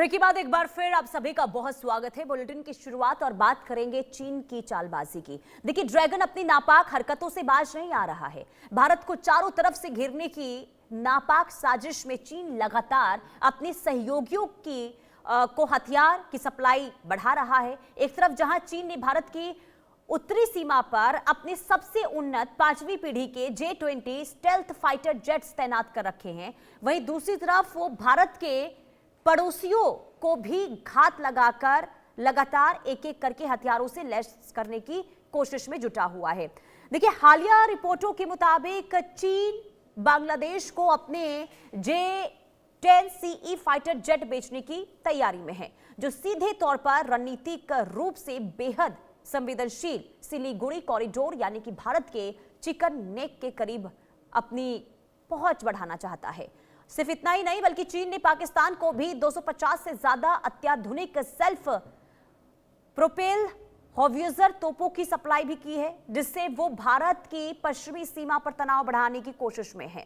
Break के बाद एक बार फिर आप सभी का बहुत स्वागत है। बुलेटिन की शुरुआत और बात करेंगे चीन की चालबाजी की। देखिए, ड्रैगन अपनी नापाक हरकतों से बाज नहीं आ रहा है। भारत को चारों तरफ से घेरने की नापाक साजिश में चीन लगातार अपने सहयोगियों को हथियार की सप्लाई बढ़ा रहा है। एक तरफ जहां चीन ने भारत की उत्तरी सीमा पर अपने सबसे उन्नत 5वीं पीढ़ी के J-20 स्टेल्थ फाइटर जेट्स तैनात कर रखे हैं, वहीं दूसरी तरफ वो भारत के पड़ोसियों को भी घात लगाकर लगातार एक एक करके हथियारों से लैस करने की कोशिश में जुटा हुआ है। देखिए, हालिया रिपोर्टों के मुताबिक चीन बांग्लादेश को अपने J-10CE फाइटर जेट बेचने की तैयारी में है, जो सीधे तौर पर रणनीतिक रूप से बेहद संवेदनशील सिलीगुड़ी कॉरिडोर यानी कि भारत के चिकन नेक के करीब अपनी पहुंच बढ़ाना चाहता है। सिर्फ इतना ही नहीं, बल्कि चीन ने पाकिस्तान को भी 250 से ज्यादा अत्याधुनिक सेल्फ प्रोपेल हॉवियर तोपों की सप्लाई भी की है, जिससे वो भारत की पश्चिमी सीमा पर तनाव बढ़ाने की कोशिश में है।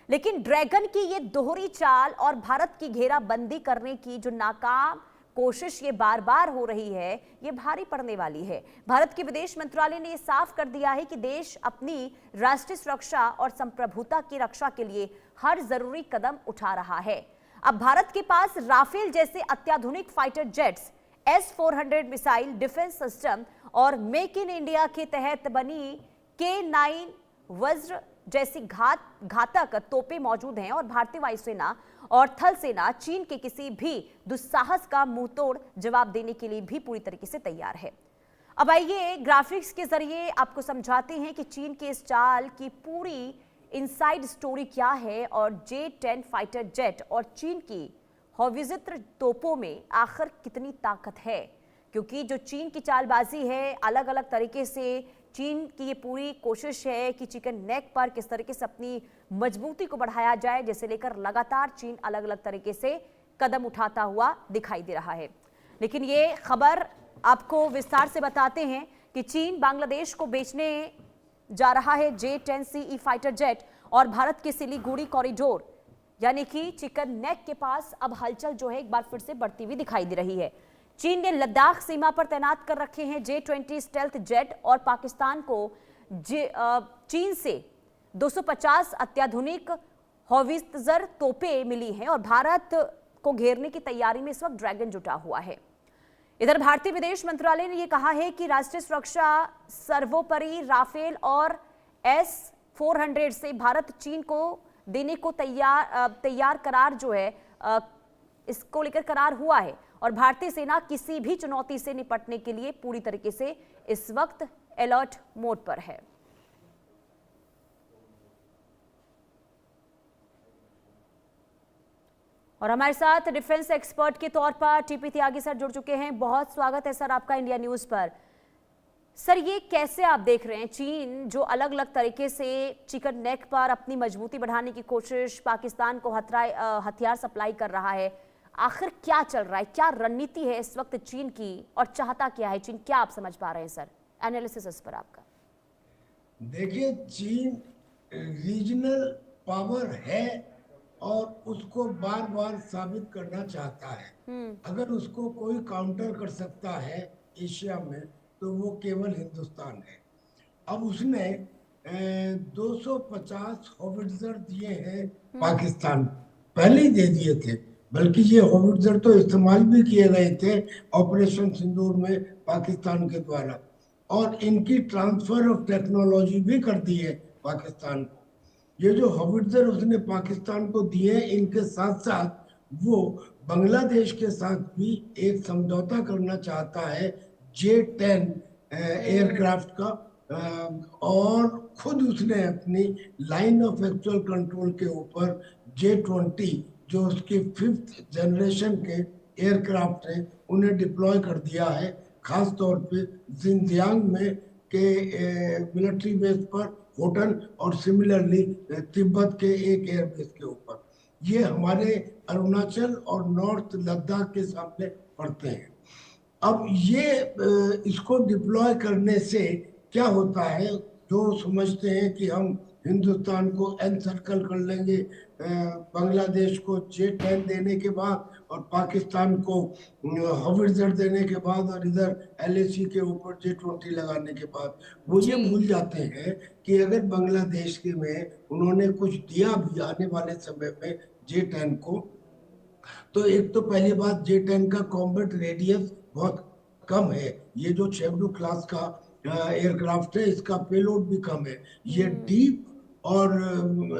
लेकिन ड्रैगन की ये दोहरी चाल और भारत की घेराबंदी करने की जो नाकाम कोशिश ये बार बार हो रही है, ये भारी पड़ने वाली है। भारत के विदेश मंत्रालय ने ये साफ कर दिया है कि देश अपनी राष्ट्रीय सुरक्षा और संप्रभुता की रक्षा के लिए हर जरूरी कदम उठा रहा है। अब भारत के पास राफेल जैसे अत्याधुनिक fighter jets, S-400 missile defence system और मेक इन इंडिया के तहत बनी K9 वज्र जैसी घातक तोपें मौजूद हैं और भारतीय वायुसेना और थल सेना चीन के किसी भी दुस्साहस का मुंहतोड़ जवाब देने के लिए भी पूरी तरीके से तैयार है। अब आइए ग्राफिक्स के जरिए आपको समझाते हैं कि चीन के इस चाल की पूरी इनसाइड स्टोरी क्या है और J-10 फाइटर जेट और चीन की हॉवियर तोपों में आखिर कितनी ताकत है। क्योंकि जो चीन की चालबाजी है, अलग अलग तरीके से चीन की ये पूरी कोशिश है कि चिकन नेक पर किस तरीके से अपनी मजबूती को बढ़ाया जाए, जिसे लेकर लगातार चीन अलग अलग तरीके से कदम उठाता हुआ दिखाई दे रहा है। लेकिन ये खबर आपको विस्तार से बताते हैं कि चीन बांग्लादेश को बेचने जा रहा है J-10CE फाइटर जेट और भारत के सिलीगुड़ी कॉरिडोर यानी कि चिकन नेक के पास अब हलचल जो है एक बार फिर से बढ़ती हुई दिखाई दे रही है। चीन ने लद्दाख सीमा पर तैनात कर रखे हैं J-20 स्टेल्थ जेट और पाकिस्तान को चीन से 250 अत्याधुनिक हॉवियर तोपें मिली हैं और भारत को घेरने की तैयारी में इस वक्त ड्रैगन जुटा हुआ है। इधर भारतीय विदेश मंत्रालय ने यह कहा है कि राष्ट्रीय सुरक्षा सर्वोपरि राफेल और S-400 से भारत चीन को देने को तैयार करार जो है इसको लेकर करार हुआ है और भारतीय सेना किसी भी चुनौती से निपटने के लिए पूरी तरीके से इस वक्त अलर्ट मोड पर है। और हमारे साथ डिफेंस एक्सपर्ट के तौर पर टीपी त्यागी सर जुड़ चुके हैं। बहुत स्वागत है सर आपका इंडिया न्यूज पर। सर, ये कैसे आप देख रहे हैं चीन जो अलग अलग तरीके से चिकन नेक पर अपनी मजबूती बढ़ाने की कोशिश, पाकिस्तान को हथियार सप्लाई कर रहा है, आखिर क्या चल रहा है, क्या रणनीति है इस वक्त चीन की और चाहता क्या है चीन, क्या आप समझ पा रहे हैं सर? एनालिसिस इस पर आपका। देखिए, चीन रीजनल पावर है और उसको बार बार साबित करना चाहता है। अगर उसको कोई काउंटर कर सकता है एशिया में तो वो केवल हिंदुस्तान है। अब उसने 250 हॉवियर दिए हैं पाकिस्तान, पहले ही दे दिए थे, बल्कि ये हॉवियर तो इस्तेमाल भी किए गए थे ऑपरेशन सिंदूर में पाकिस्तान के द्वारा, और इनकी ट्रांसफर ऑफ टेक्नोलॉजी भी कर दी है पाकिस्तान को। ये जो हॉवियर उसने पाकिस्तान को दिए, इनके साथ साथ वो बांग्लादेश के साथ भी एक समझौता करना चाहता है J-10 एयरक्राफ्ट का, और खुद उसने अपनी लाइन ऑफ एक्चुअल कंट्रोल के ऊपर J-20 जो उसके 5th जनरेशन के एयरक्राफ्ट हैं उन्हें डिप्लॉय कर दिया है, खास तौर पे जिंजियांग में के मिलिट्री बेस पर होटल और सिमिलरली तिब्बत के एक एयरबेस के ऊपर। ये हमारे अरुणाचल और नॉर्थ लद्दाख के सामने पड़ते हैं। अब ये इसको डिप्लॉय करने से क्या होता है, जो समझते हैं कि हम हिंदुस्तान को एनसर्कल कर लेंगे बांग्लादेश को J-10 देने के बाद, और पाकिस्तान को हॉविट्जर देने के बाद, और इधर LAC के ऊपर J-20 लगाने के बाद, वो ये जी। भूल जाते हैं कि अगर बांग्लादेश के में उन्होंने कुछ दिया भी आने वाले समय में J-10 को, तो एक तो पहली बात, J-10 का कॉम्बैट रेडियस बहुत कम है। ये जो शेवडू क्लास का एयरक्राफ्ट है, इसका पेलोड भी कम है। ये डीप और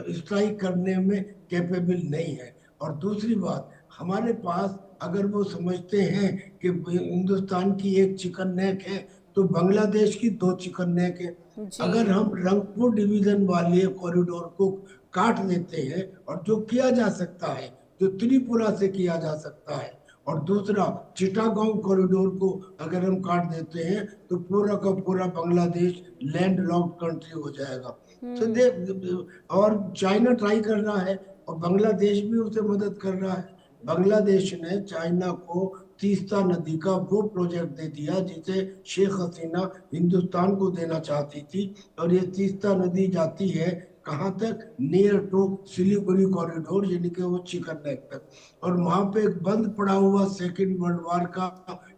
स्ट्राइक करने में कैपेबल नहीं है। और दूसरी बात, हमारे पास अगर वो समझते हैं कि हिंदुस्तान की एक चिकन नेक है, तो बांग्लादेश की 2 चिकन नेक है। जी। अगर हम रंगपुर डिवीजन वाले कॉरिडोर को काट देते हैं, और जो किया जा सकता है, जो त्रिपुरा से किया जा सकता है, और दूसरा चिटागोंग कॉरिडोर को अगर हम काट देते हैं, तो पूरा का पूरा बांग्लादेश लैंड लॉक्ड कंट्री हो जाएगा। तो और चाइना ट्राई कर रहा है, और बांग्लादेश भी उसे मदद कर रहा है। बांग्लादेश ने चाइना को तीस्ता नदी का वो प्रोजेक्ट दे दिया जिसे शेख हसीना हिंदुस्तान को देना चाहती थी, और ये तीस्ता नदी जाती है कहाँ तक, नियर टू सिलीगुड़ी कॉरिडोर, यानी कि वो चिकन नेक तक। और वहां पे एक बंद पड़ा हुआ सेकेंड वर्ल्ड वॉर का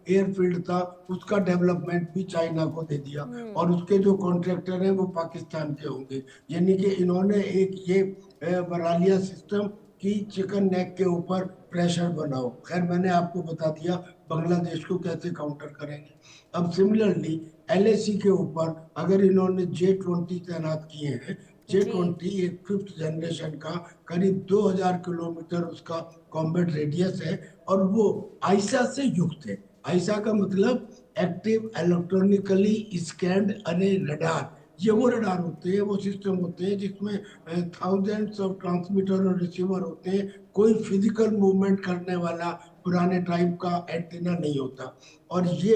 एयरफील्ड था, उसका डेवलपमेंट भी चाइना को दे दिया, और उसके जो कॉन्ट्रैक्टर हैं वो पाकिस्तान के होंगे। यानी कि इन्होंने एक ये बना लिया सिस्टम कि चिकन नेक के ऊपर प्रेशर बनाओ। खैर, मैंने आपको बता दिया बांग्लादेश को कैसे काउंटर करेंगे। अब सिमिलरली LAC के ऊपर अगर इन्होंने J-20 तैनात किए हैं, J-20 एक 5th जनरेशन का करीब 2000 किलोमीटर उसका कॉम्बैट रेडियस है, और वो आईसा से युक्त है। आईसा का मतलब एक्टिव इलेक्ट्रॉनिकली स्कैन्ड अरे रडार। ये वो रडार होते हैं, वो सिस्टम होते हैं जिसमें थाउजेंड्स ऑफ ट्रांसमीटर और रिसीवर होते हैं। कोई फिजिकल मूवमेंट करने वाला पुराने टाइप का एंटीना नहीं होता। और ये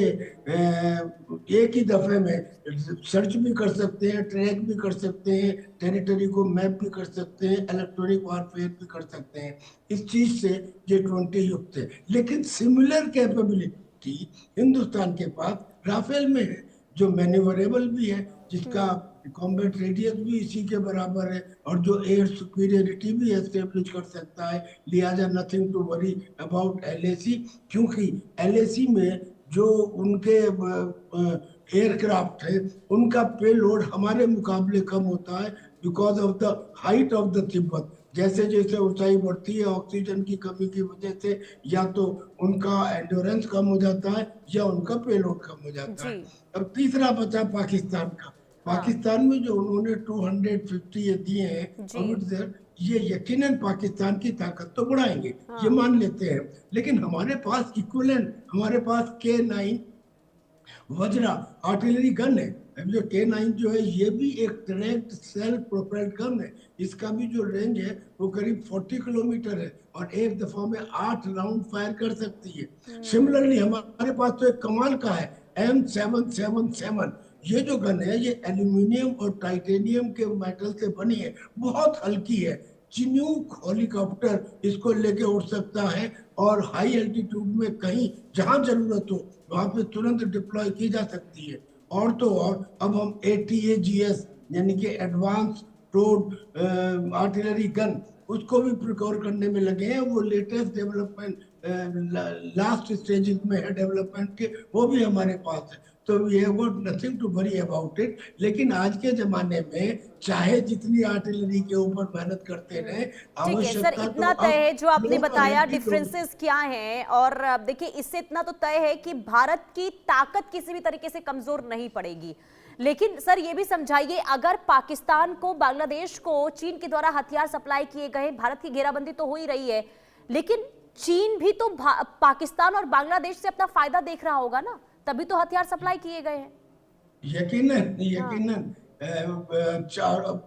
एक ही दफे में सर्च भी कर सकते हैं, ट्रैक भी कर सकते हैं, टेरिटरी को मैप भी कर सकते हैं, इलेक्ट्रॉनिक वारफेयर भी कर सकते हैं। इस चीज से J-20 युक्त है। लेकिन सिमिलर कैपेबिलिटी हिंदुस्तान के पास राफेल में है, जो मैन्यूवरेबल भी है, जिसका कॉम्बैट रेडियस भी इसी के बराबर है, और जो एयर सुपीरियरिटी भी एस्टेब्लिश कर सकता है। लिहाजा nothing to worry about LAC, क्योंकि LAC में जो उनके एयरक्राफ्ट है, उनका पेलोड हमारे मुकाबले कम होता है, because of the height of the Tibet. जैसे जैसे ऊंचाई बढ़ती है, ऑक्सीजन की कमी की वजह से या तो उनका एंड्योरेंस कम हो जाता है, या उनका पेलोड कम हो जाता है। अब तीसरा बचा पाकिस्तान का। पाकिस्तान में जो उन्होंने 250 ये दिए हैं, ये यकीनन पाकिस्तान की ताकत तो बढ़ाएंगे, ये मान लेते हैं। लेकिन हमारे पास इक्विवेलेंट, हमारे पास K9 वज्रा आर्टिलरी गन है। अब जो K9 जो है, ये भी एक डायरेक्ट सेल्फ प्रोपेल्ड गन है। इसका भी जो रेंज है वो करीब 40 किलोमीटर है, और एक दफा में 8 राउंड फायर कर सकती है। सिमिलरली हमारे पास तो एक कमाल का है M777। ये जो गन है, ये एल्यूमिनियम और टाइटेनियम के मेटल से बनी है, बहुत हल्की है। चिन्यूक हेलीकॉप्टर इसको लेके उड़ सकता है, और हाई एल्टीट्यूड में कहीं जहां जरूरत हो वहां पे तुरंत डिप्लॉय की जा सकती है। और तो और अब हम ATAGS यानी कि एडवांस टोड आर्टिलरी गन, उसको भी प्रिकॉर करने में लगे हैं। वो लेटेस्ट डेवलपमेंट लास्ट स्टेजेस में है डेवलपमेंट के, वो भी हमारे पास है। तो we have got nothing to worry about it. लेकिन आज के जमाने में चाहे जितनी आर्टिलरी के ऊपर मेहनत करते रहे, ठीक है सर, इतना तय है जो आपने बताया डिफरेंसेस क्या हैं। और देखिए, इससे इतना तो तय है कि भारत की ताकत किसी भी तरीके से कमजोर नहीं पड़ेगी। लेकिन सर ये भी समझाइए, अगर पाकिस्तान को, बांग्लादेश को चीन के द्वारा हथियार सप्लाई किए गए, भारत की घेराबंदी तो हो ही रही है, लेकिन चीन भी तो पाकिस्तान और बांग्लादेश से अपना फायदा देख रहा होगा ना, तभी तो हथियार सप्लाई किए गए हैं। यकीनन यकीनन।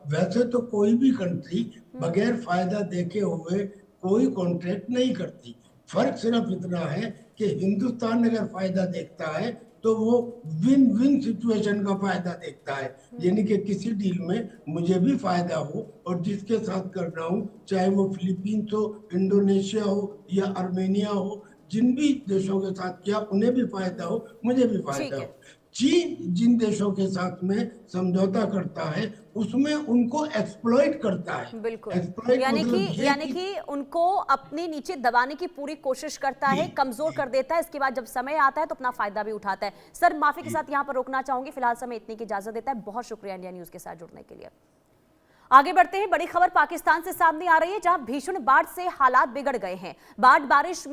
वैसे तो कोई भी कंट्री बगैर फायदा देखे हुए कोई कॉन्ट्रैक्ट नहीं करती। फर्क सिर्फ इतना है कि हिंदुस्तान अगर फायदा देखता है तो वो विन विन सिचुएशन का फायदा देखता है। यानी कि किसी डील में मुझे भी फायदा हो, और जिसके साथ कर रहा हूँ, चाहे वो फिलीपींस हो, इंडोनेशिया हो या आर्मेनिया हो, जिन भी देशों के साथ किया उन्हें भी फायदा हो, मुझे भी फायदा हो। चीन जिन देशों के साथ में समझौता करता है उसमें उनको एक्सप्लॉइट करता है। बिल्कुल, एक्सप्लॉइट मतलब ये यानी कि उनको अपने नीचे दबाने की पूरी कोशिश करता है, कमजोर कर देता है, इसके बाद जब समय आता है तो अपना फायदा भी उठाता है। सर माफी के साथ यहां पर रोकना चाहूंगी, फिलहाल समय इतनी की इजाजत देता है। बहुत शुक्रिया इंडिया न्यूज के साथ जुड़ने के लिए। आगे बढ़ते हैं, बड़ी खबर पाकिस्तान से सामने आ रही है, जहां भीषण बाढ़ से हालात बिगड़ गए हैं। बाढ़ बारिश में